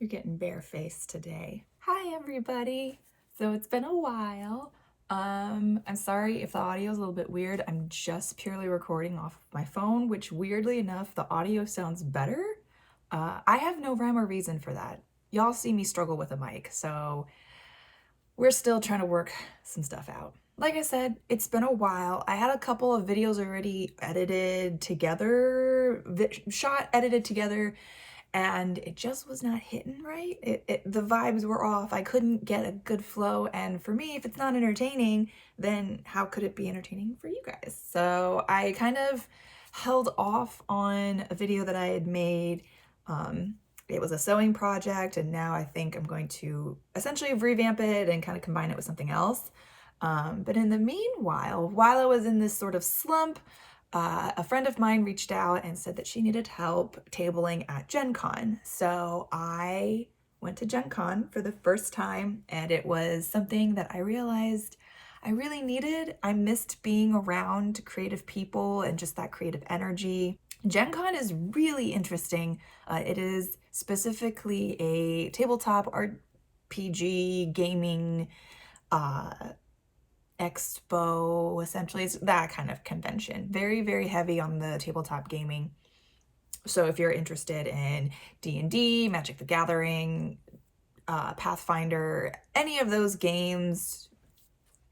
You're getting barefaced today. Hi, everybody. So it's been a while. I'm sorry if the audio is a little bit weird. I'm just purely recording off of my phone, which weirdly enough, the audio sounds better. I have no rhyme or reason for that. Y'all see me struggle with a mic, so we're still trying to work some stuff out. Like I said, it's been a while. I had a couple of videos already edited together, edited together, and it just was not hitting right. The vibes were off. I couldn't get a good flow, and for me, if it's not entertaining, then how could it be entertaining for you guys? So I kind of held off on a video that I had made. It was a sewing project, and now I think I'm going to essentially revamp it and kind of combine it with something else. But in the meanwhile, while I was in this sort of slump, a friend of mine reached out and said that she needed help tabling at GenCon. So I went to GenCon for the first time, and it was something that I realized I really needed. I missed being around creative people and just that creative energy. GenCon is really interesting. It is specifically a tabletop RPG gaming expo, essentially. It's that kind of convention. Very, very heavy on the tabletop gaming. So if you're interested in D&D, Magic the Gathering, Pathfinder, any of those games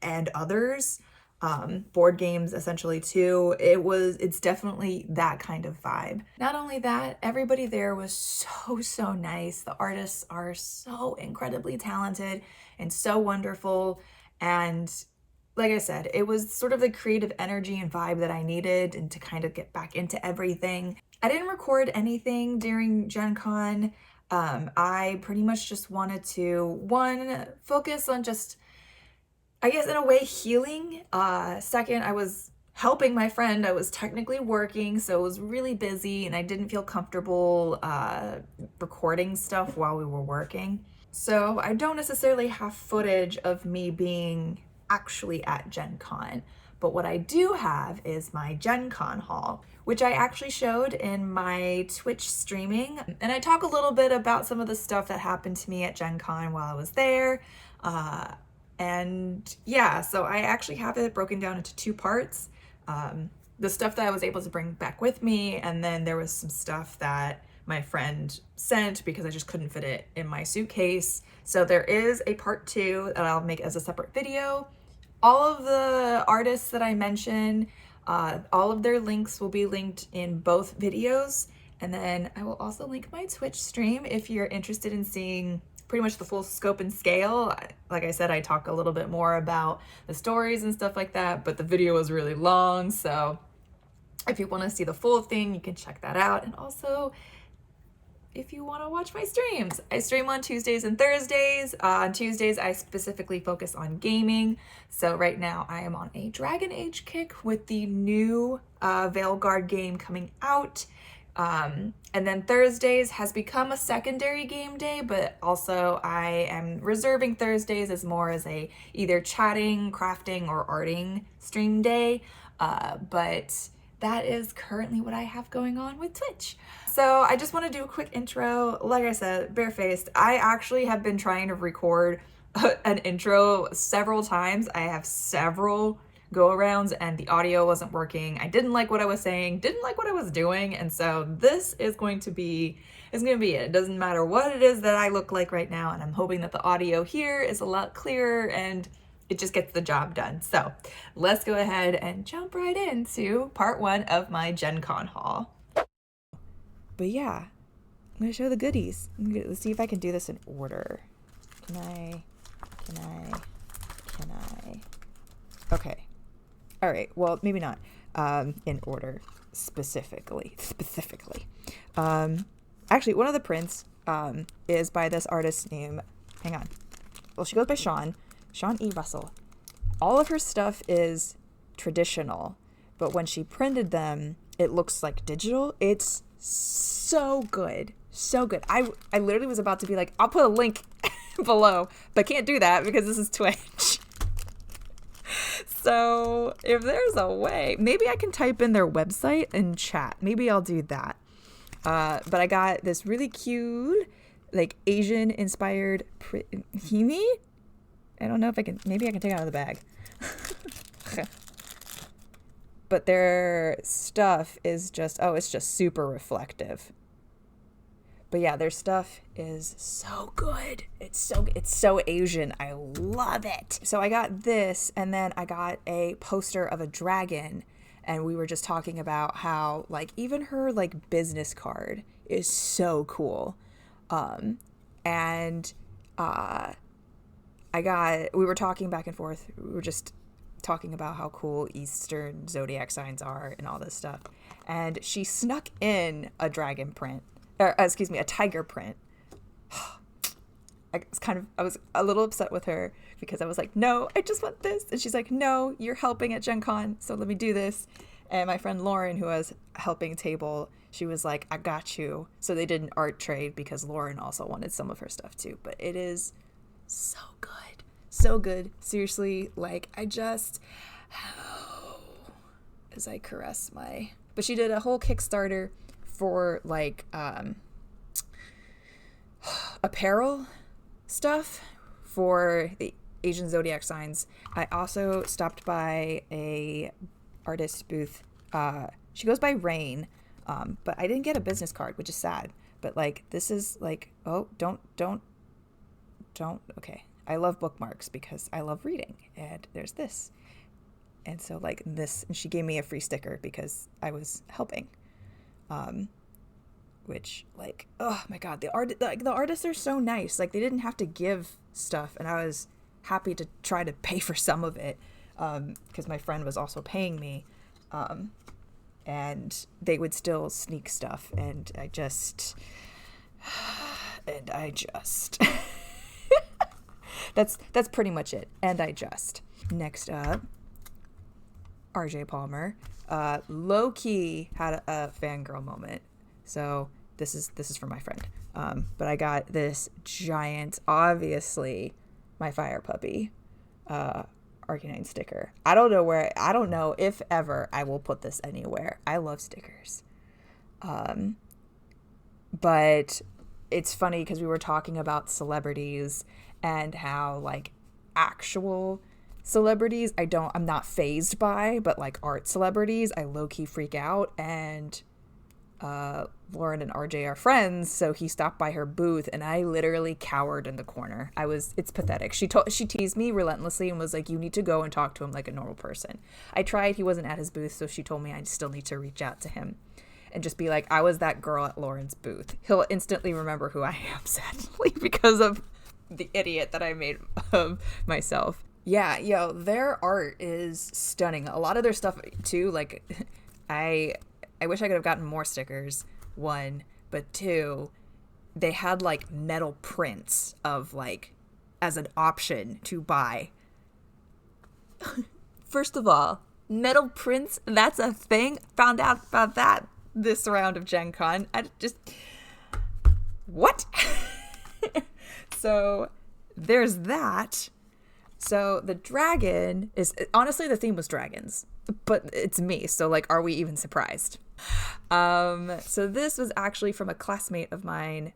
and others, board games essentially too, it's definitely that kind of vibe. Not only that, everybody there was so nice. The artists are so incredibly talented and so wonderful, and like I said, it was sort of the creative energy and vibe that I needed and to kind of get back into everything. I didn't record anything during Gen Con. I pretty much just wanted to, one, focus on just, I guess in a way, healing. Second, I was helping my friend. I was technically working, so it was really busy and I didn't feel comfortable recording stuff while we were working. So I don't necessarily have footage of me being actually at Gen Con, but what I do have is my Gen Con haul, which I actually showed in my Twitch streaming. And I talk a little bit about some of the stuff that happened to me at Gen Con while I was there. And yeah, so I actually have it broken down into two parts. The stuff that I was able to bring back with me, and then there was some stuff that my friend sent because I just couldn't fit it in my suitcase. So there is a part 2 that I'll make as a separate video. All of the artists that I mentioned, all of their links will be linked in both videos. And then I will also link my Twitch stream if you're interested in seeing pretty much the full scope and scale. Like I said, I talk a little bit more about the stories and stuff like that, but the video was really long. So if you want to see the full thing, you can check that out. And also, if you want to watch my streams, I stream on Tuesdays and Thursdays. On Tuesdays, I specifically focus on gaming. So right now I am on a Dragon Age kick with the new Veilguard game coming out. And then Thursdays has become a secondary game day, but also I am reserving Thursdays as more as a either chatting, crafting, or arting stream day. But that is currently what I have going on with Twitch. So I just want to do a quick intro. Like I said, barefaced. I actually have been trying to record an intro several times. I have several go-arounds and the audio wasn't working. I didn't like what I was saying, didn't like what I was doing, and so this is going to be it. It doesn't matter what it is that I look like right now, and I'm hoping that the audio here is a lot clearer and it just gets the job done. So let's go ahead and jump right into part 1 of my Gen Con haul. But yeah, I'm gonna show the goodies. Let's see if I can do this in order. Can I? Okay. All right, well, maybe not in order specifically. Actually, one of the prints is by this artist named, hang on. Well, she goes by Sean E. Russell. All of her stuff is traditional, but when she printed them, it looks like digital. It's so good. So good. I literally was about to be like, I'll put a link below, but can't do that because this is Twitch. So if there's a way, maybe I can type in their website and chat. Maybe I'll do that. But I got this really cute like Asian inspired himi. I don't know if I can, maybe I can take it out of the bag. But their stuff is just, oh, it's just super reflective. But yeah, their stuff is so good. It's so Asian. I love it. So I got this, and then I got a poster of a dragon, and we were just talking about how like even her like business card is so cool. And we were talking back and forth. We were just talking about how cool Eastern zodiac signs are and all this stuff. And she snuck in a dragon print. A tiger print. I was a little upset with her because I was like, no, I just want this. And she's like, no, you're helping at GenCon, so let me do this. And my friend Lauren, who was helping table, she was like, I got you. So they did an art trade because Lauren also wanted some of her stuff too. But it is so good. So good. Seriously, like as I caress my... But she did a whole Kickstarter for like apparel stuff for the Asian zodiac signs. I also stopped by a artist booth. She goes by Rain, but I didn't get a business card, which is sad. But like this is like, oh, don't. Okay, I love bookmarks because I love reading, and there's this, and so like this, and she gave me a free sticker because I was helping. Which like, oh my god, the artists are so nice. Like they didn't have to give stuff, and I was happy to try to pay for some of it, because my friend was also paying me, and they would still sneak stuff, and I just that's pretty much it. And I just next up, RJ Palmer, low-key had a fangirl moment. So this is for my friend. But I got this giant, obviously my fire puppy, Arcanine sticker. I don't know if ever I will put this anywhere. I love stickers. But it's funny because we were talking about celebrities and how like actual celebrities I'm not fazed by, but like art celebrities I low-key freak out. And Lauren and RJ are friends, so he stopped by her booth and I literally cowered in the corner. It's pathetic. She teased me relentlessly and was like, you need to go and talk to him like a normal person. I tried. He wasn't at his booth, so she told me I still need to reach out to him and just be like, I was that girl at Lauren's booth. He'll instantly remember who I am, sadly, because of the idiot that I made of myself. Yeah, yo, their art is stunning. A lot of their stuff too, like I wish I could have gotten more stickers, one, but two, they had like metal prints of like as an option to buy. First of all, metal prints, that's a thing. Found out about that this round of Gen Con. I just, what? So there's that. So the dragon is, honestly, the theme was dragons, but it's me. So like, are we even surprised? So this was actually from a classmate of mine,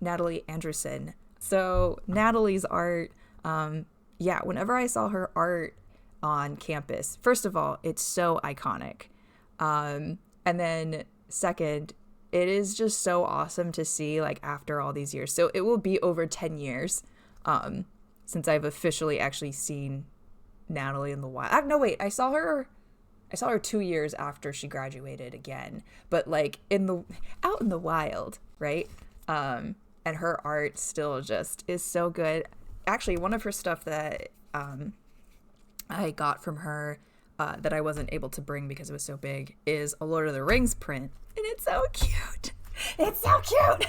Natalie Anderson. So Natalie's art, whenever I saw her art on campus, first of all, it's so iconic. And then second, it is just so awesome to see like after all these years. So it will be over 10 years, since I've officially actually seen Natalie in the wild. No, wait, I saw her 2 years after she graduated again, but like out in the wild, right? And her art still just is so good. Actually, one of her stuff that I got from her that I wasn't able to bring because it was so big is a Lord of the Rings print, and it's so cute. It's so cute.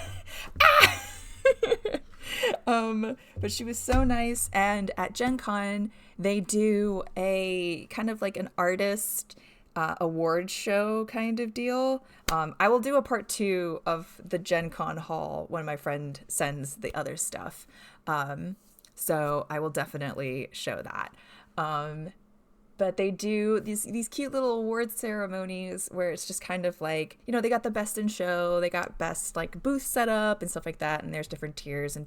But she was so nice, and at Gen Con they do a kind of like an artist award show kind of deal. I will do a part 2 of the Gen Con haul when my friend sends the other stuff. So I will definitely show that. But they do these cute little award ceremonies where it's just kind of like, you know, they got the best in show, they got best like booth setup and stuff like that, and there's different tiers and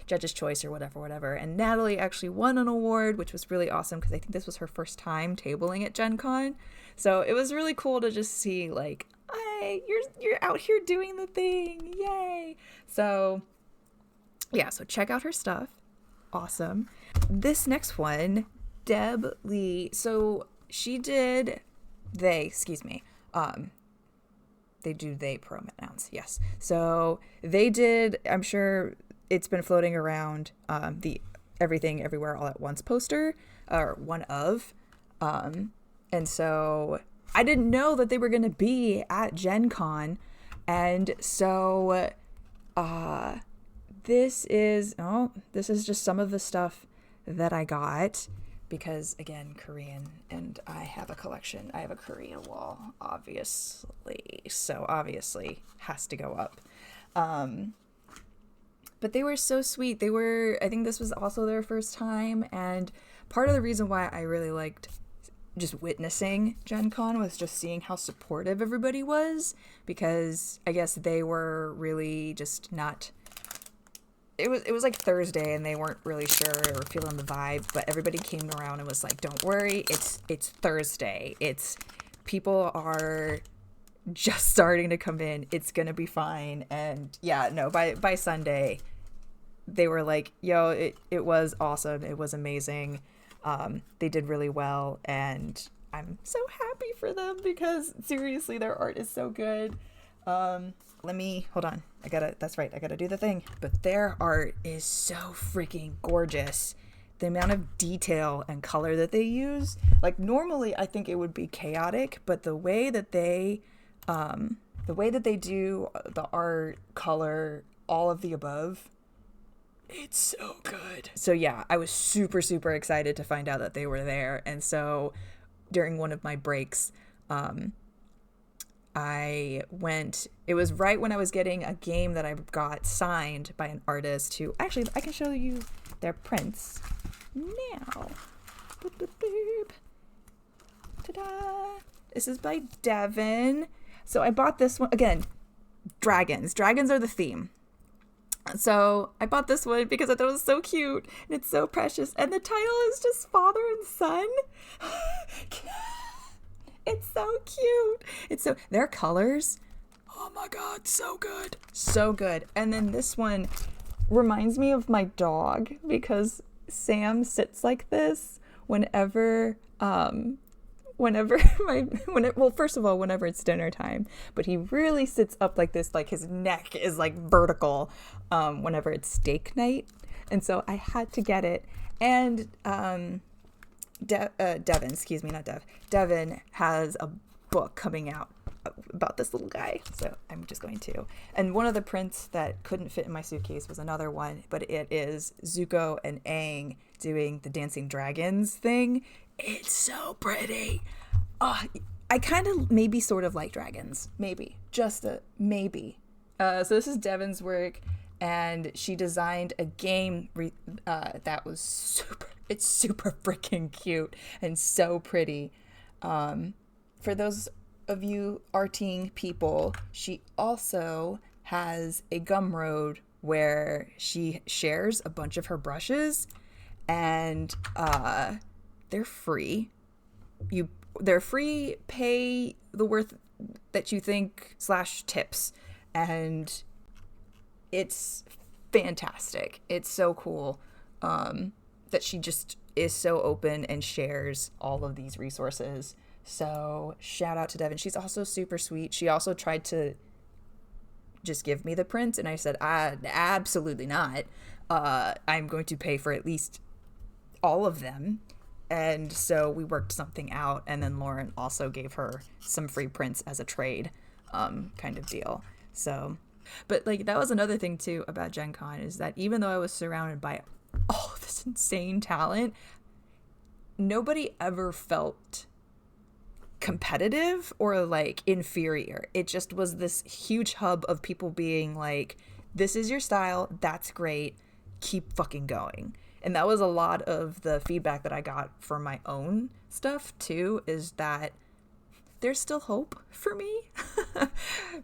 judge's choice or whatever. And Natalie actually won an award, which was really awesome because I think this was her first time tabling at GenCon. So it was really cool to just see like, hey, you're out here doing the thing, yay! So yeah, so check out her stuff. Awesome. This next one, Deb Lee. So she did, they pronouns, yes. So they did, I'm sure it's been floating around, the Everything Everywhere All at Once poster, or one of. And so I didn't know that they were going to be at GenCon. And so this is just some of the stuff that I got. Because, again, Korean, and I have a collection. I have a Korean wall, obviously. So, obviously, has to go up. But they were so sweet. I think this was also their first time. And part of the reason why I really liked just witnessing Gen Con was just seeing how supportive everybody was. Because I guess they were really just not... It was like Thursday and they weren't really sure or feeling the vibe, but everybody came around and was like, don't worry, it's Thursday. People are just starting to come in. It's going to be fine. And yeah, no, by Sunday, they were like, yo, it was awesome. It was amazing. They did really well. And I'm so happy for them because seriously, their art is so good. Hold on. I gotta do the thing. But their art is so freaking gorgeous. The amount of detail and color that they use, like normally I think it would be chaotic, but the way that they do the art, color, all of the above, it's so good. So yeah, I was super, super excited to find out that they were there. And so during one of my breaks, it was right when I was getting a game that I got signed by an artist who, actually, I can show you their prints now. Boop, boop, boop. Ta-da! This is by Devin. So I bought this one, again, dragons. Dragons are the theme. So I bought this one because I thought it was so cute and it's so precious. And the title is just Father and Son. It's so cute. Their colors, oh my God, so good. So good. And then this one reminds me of my dog because Sam sits like this whenever it's dinner time, but he really sits up like this, like his neck is like vertical, whenever it's steak night. And so I had to get it. And, Devin has a book coming out about this little guy, so I'm just going to. And one of the prints that couldn't fit in my suitcase was another one, but it is Zuko and Aang doing the dancing dragons thing. It's so pretty. I kind of maybe sort of like dragons, maybe, just a maybe. So this is Devin's work, and she designed a game that was super freaking cute and so pretty. For those of you arting people, she also has a Gumroad where she shares a bunch of her brushes, and they're free. They're free, pay the worth that you think / tips, and it's fantastic. It's so cool that she just is so open and shares all of these resources. So shout out to Devin. She's also super sweet. She also tried to just give me the prints, and I said, absolutely not. I'm going to pay for at least all of them. And so we worked something out, and then Lauren also gave her some free prints as a trade kind of deal. So, but like that was another thing too about Gen Con, is that even though I was surrounded by all this insane talent, nobody ever felt competitive or like inferior. It just was this huge hub of people being like, this is your style, that's great, keep fucking going. And that was a lot of the feedback that I got for my own stuff too, is that there's still hope for me.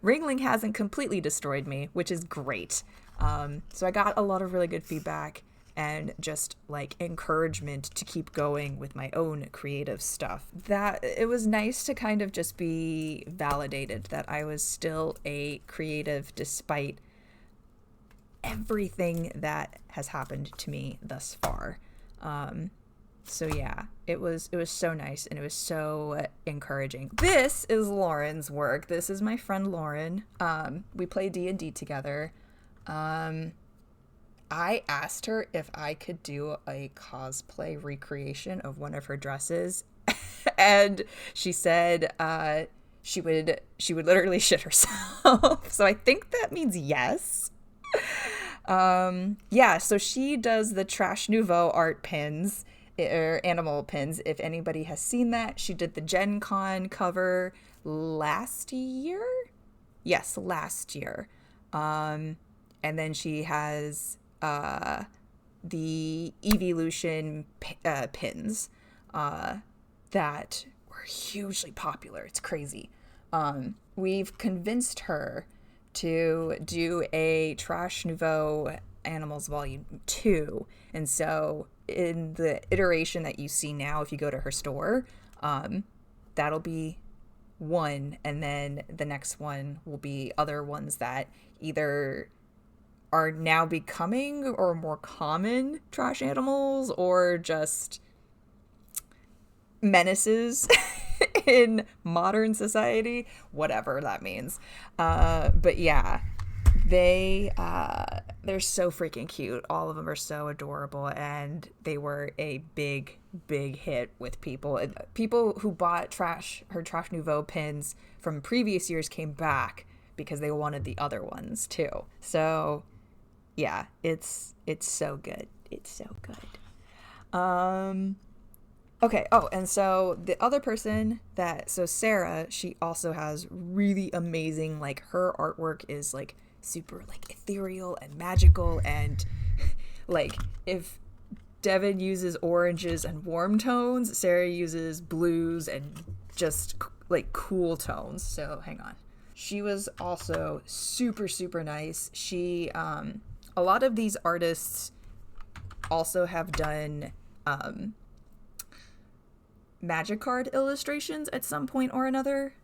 Ringling hasn't completely destroyed me, which is great. So I got a lot of really good feedback and just like encouragement to keep going with my own creative stuff. That it was nice to kind of just be validated that I was still a creative despite everything that has happened to me thus far. So yeah, it was so nice and it was so encouraging. This is Lauren's work. This is my friend Lauren. We play D&D together. I asked her if I could do a cosplay recreation of one of her dresses, and she said she would literally shit herself. So I think that means yes. Yeah, so she does the Trash Nouveau art pins, or animal pins, if anybody has seen that. She did the GenCon cover last year? Yes, last year. And then she has the Evolution pins that were hugely popular. It's crazy. We've convinced her to do a Trash Nouveau Animals Volume 2. And so in the iteration that you see now, if you go to her store, that'll be one. And then the next one will be other ones that either are now becoming or more common trash animals or just menaces in modern society, whatever that means. But yeah, they're so freaking cute. All of them are so adorable, and they were a big hit with people. People who bought her Trash Nouveau pins from previous years came back because they wanted the other ones too. So yeah, it's so good. It's so good. Okay. Oh, and so the other person so Sarah, she also has really amazing, like, her artwork is like super like ethereal and magical, and like if Devin uses oranges and warm tones, Sarah uses blues and just like cool tones. So hang on. She was also super nice. She a lot of these artists also have done magic card illustrations at some point or another.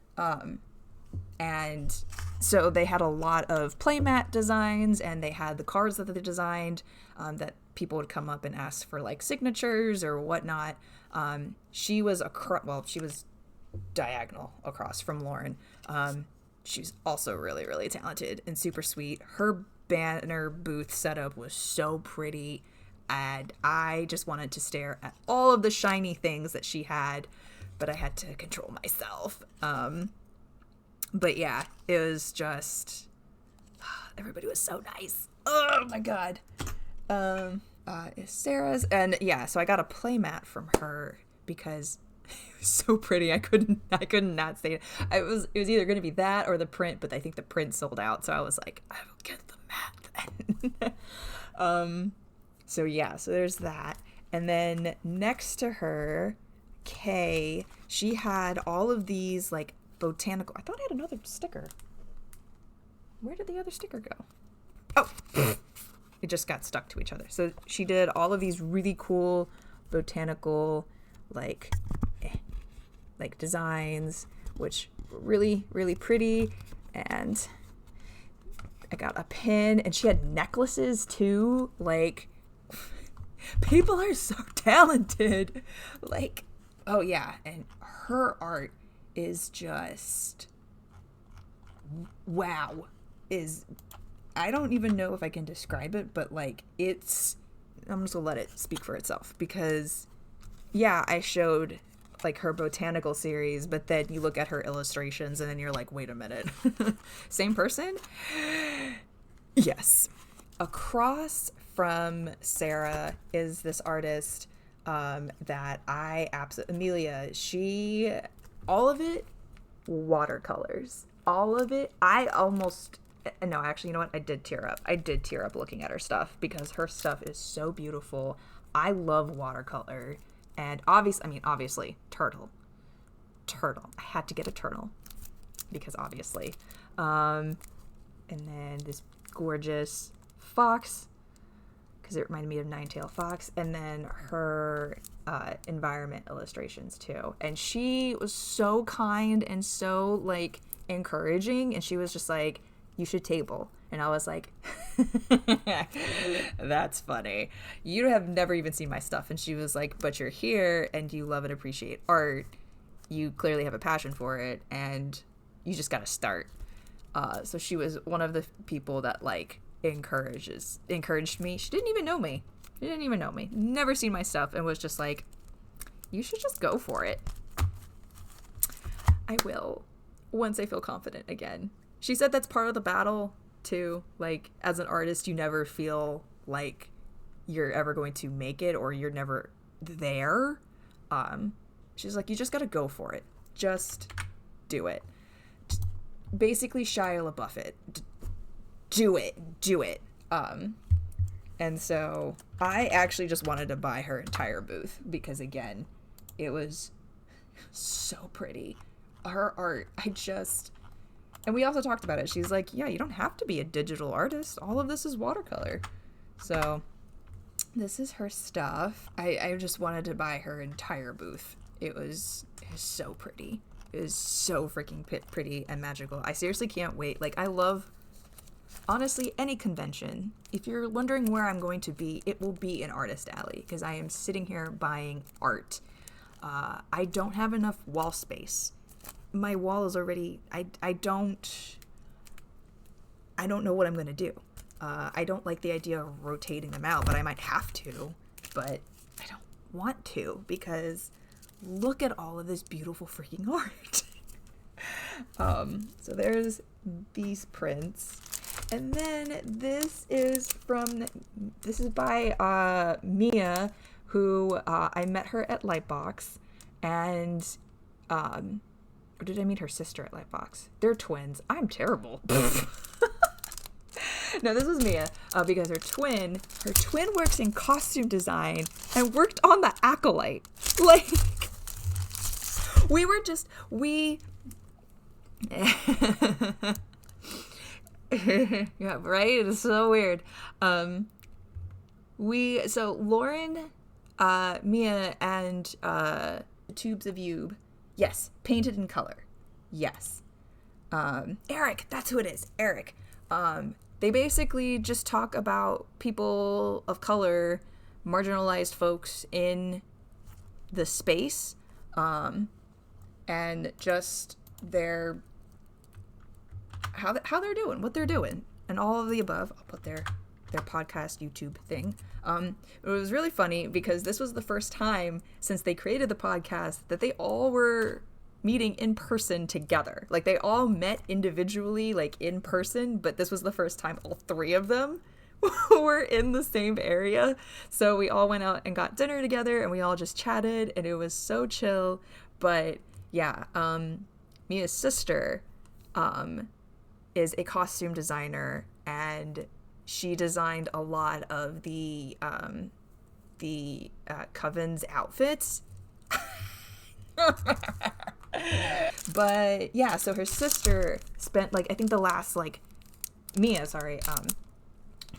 And so they had a lot of playmat designs, and they had the cards that they designed that people would come up and ask for like signatures or whatnot. She was she was diagonal across from Lauren. She's also really talented and super sweet. Her banner booth setup was so pretty, and I just wanted to stare at all of the shiny things that she had, but I had to control myself. But yeah, it was just, everybody was so nice. Oh my god. It's Sarah's, and yeah, so I got a playmat from her because it was so pretty. I couldn't not say it. It was either going to be that or the print, but I think the print sold out, so I was like, I will get the mat then. So yeah, so there's that. And then next to her, Kay, she had all of these like botanical, I thought I had another sticker. Where did the other sticker go? Oh, it just got stuck to each other. So she did all of these really cool botanical like designs, which were really pretty. And I got a pin, and she had necklaces too. Like, people are so talented. Like, oh yeah, and her art is just wow. I don't even know if I can describe it, but like I'm just gonna let it speak for itself, because yeah, I showed like her botanical series, but then you look at her illustrations and then you're like, wait a minute. Same person? Yes. Across from Sarah is this artist that I absolutely, Amelia, all of it watercolors. All of it. No, actually, you know what? I did tear up. I did tear up looking at her stuff because her stuff is so beautiful. I love watercolor, and obviously turtle. I had to get a turtle because obviously. And then this gorgeous fox, because it reminded me of Nine-Tailed Fox, and then her environment illustrations too. And she was so kind and so like encouraging, and she was just like, you should table. And I was like, that's funny. You have never even seen my stuff. And she was like, but you're here and you love and appreciate art. You clearly have a passion for it, and you just got to start. So she was one of the people that like encouraged me. She didn't even know me. Never seen my stuff, and was just like, you should just go for it. I will, once I feel confident again. She said that's part of the battle too. Like, as an artist, you never feel like you're ever going to make it, or you're never there. She's like, you just got to go for it. Just do it. Basically Shia LaBeouf it. Do it. And so I actually just wanted to buy her entire booth because, again, it was so pretty. Her art, and we also talked about it. She's like, yeah, you don't have to be a digital artist. All of this is watercolor. So this is her stuff. I just wanted to buy her entire booth. It was so pretty. It was so freaking pretty and magical. I seriously can't wait. Like, I love, honestly, any convention. If you're wondering where I'm going to be, it will be an Artist Alley, because I am sitting here buying art. I don't have enough wall space. My wall is already, I don't know what I'm going to do. I don't like the idea of rotating them out, but I might have to, but I don't want to, because look at all of this beautiful freaking art. So there's these prints. And then this is by Mia, who I met her at Lightbox, and or did I meet her sister at Lightbox? They're twins. I'm terrible. No, this was Mia, because her twin works in costume design and worked on The Acolyte. Like, yeah, right? It's so weird. So Lauren, Mia, and Tubes of Youb, yes, painted in color, yes. Eric, that's who it is, Eric. They basically just talk about people of color, marginalized folks in the space, and just how they're doing, what they're doing, and all of the above. I'll put their podcast YouTube thing. It was really funny because this was the first time since they created the podcast that they all were meeting in person together. Like, they all met individually, like in person, but this was the first time all three of them were in the same area. So we all went out and got dinner together, and we all just chatted, and it was so chill. But yeah, Mia's sister is a costume designer, and she designed a lot of the Coven's outfits. But yeah, so her sister spent, like, I think the last, like, Mia, sorry,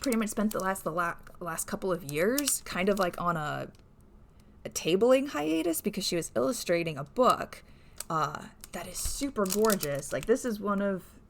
pretty much spent the last couple of years kind of like on a tabling hiatus, because she was illustrating a book that is super gorgeous. Like, this is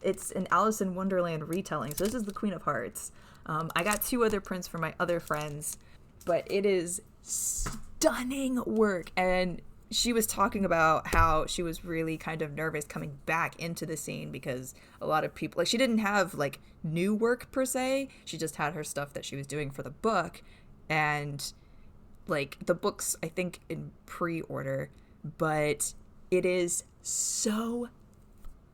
it's an Alice in Wonderland retelling. So this is the Queen of Hearts. I got 2 other prints from my other friends, but it is stunning work. And she was talking about how she was really kind of nervous coming back into the scene, because a lot of people, like, she didn't have like new work per se. She just had her stuff that she was doing for the book, and like the book's, I think, in pre-order, but it is so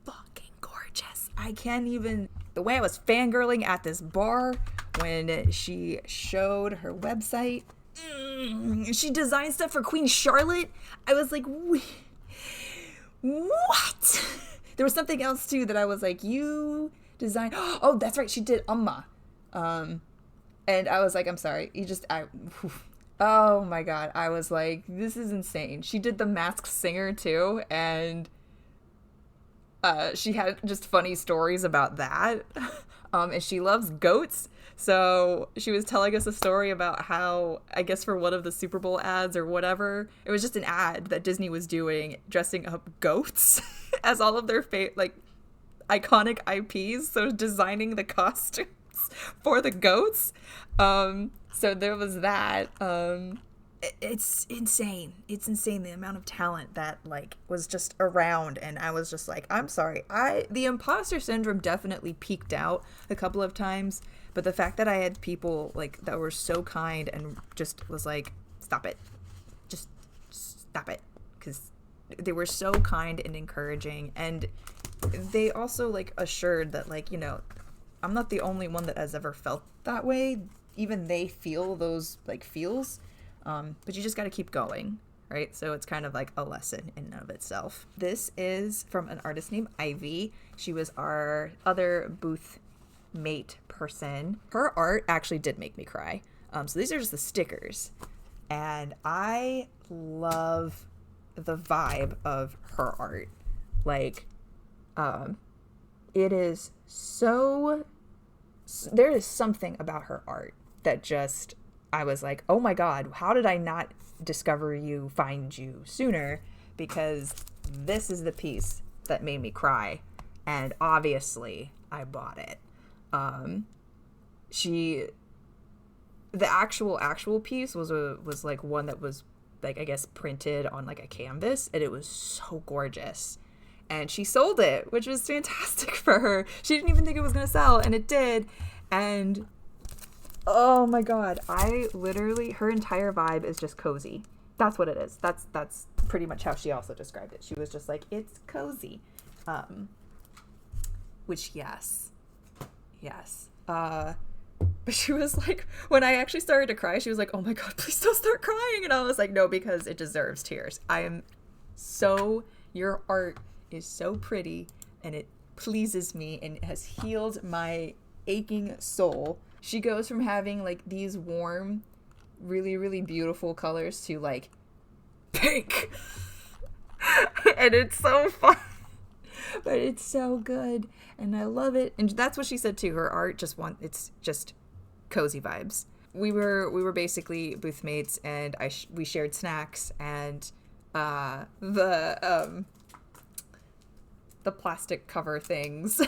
fucking gorgeous. I can't even, the way I was fangirling at this bar when she showed her website. She designed stuff for Queen Charlotte. I was like, what? There was something else too that I was like, you designed, oh, that's right, she did Amma. And I was like, I'm sorry, Oh my god, I was like, this is insane. She did The Masked Singer too, and she had just funny stories about that. And she loves goats. So she was telling us a story about how, I guess for one of the Super Bowl ads or whatever, it was just an ad that Disney was doing dressing up goats as all of their like iconic IPs. So designing the costumes for the goats. So there was that. It's insane. It's insane the amount of talent that like was just around, and I was just like, I'm sorry. The imposter syndrome definitely peaked out a couple of times, but the fact that I had people like that were so kind and just was like, stop it. Just stop it, cuz they were so kind and encouraging, and they also like assured that like, you know, I'm not the only one that has ever felt that way. Even they feel those like feels. But you just got to keep going, right? So it's kind of like a lesson in and of itself. This is from an artist named Ivy. She was our other booth mate person. Her art actually did make me cry. So these are just the stickers. And I love the vibe of her art. Like, it is so... There is something about her art that just... I was like, oh my god, how did I not discover you, find you sooner? Because this is the piece that made me cry. And obviously, I bought it. The actual piece was like one that was like, I guess, printed on like a canvas. And it was so gorgeous. And she sold it, which was fantastic for her. She didn't even think it was going to sell, and it did. And... oh my god, I literally, her entire vibe is just cozy. That's what it is. That's pretty much how she also described it. She was just like, it's cozy. Which, yes. But she was like, when I actually started to cry, she was like, oh my god, please don't start crying. And I was like, no, because it deserves tears. Your art is so pretty, and it pleases me, and it has healed my aching soul. She goes from having like these warm, really, really beautiful colors to like pink. And it's so fun. But it's so good. And I love it. And that's what she said too. Her art it's just cozy vibes. We were basically booth mates, and we shared snacks and the plastic cover things.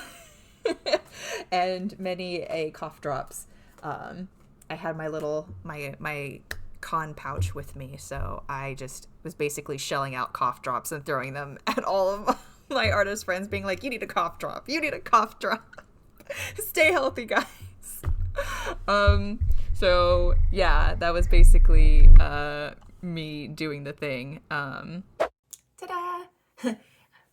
And many a cough drops. I had my con pouch with me, so I just was basically shelling out cough drops and throwing them at all of my artist friends, being like, you need a cough drop. Stay healthy, guys. So yeah, that was basically me doing the thing. Ta-da!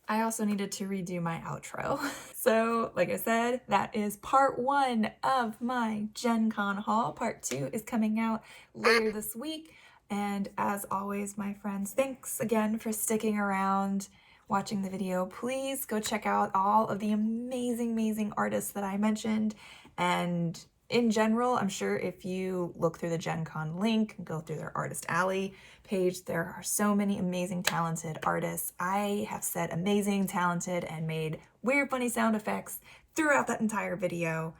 I also needed to redo my outro. So, like I said, that is part 1 of my GenCon haul. Part 2 is coming out later this week. And as always, my friends, thanks again for sticking around, watching the video. Please go check out all of the amazing, amazing artists that I mentioned. And in general, I'm sure if you look through the GenCon link, go through their Artist Alley page, there are so many amazing, talented artists. I have said amazing, talented, and made weird, funny sound effects throughout that entire video,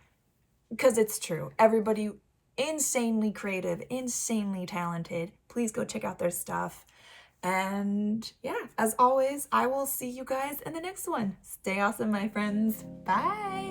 because it's true. Everybody insanely creative, insanely talented. Please go check out their stuff. And yeah, as always, I will see you guys in the next one. Stay awesome, my friends. Bye!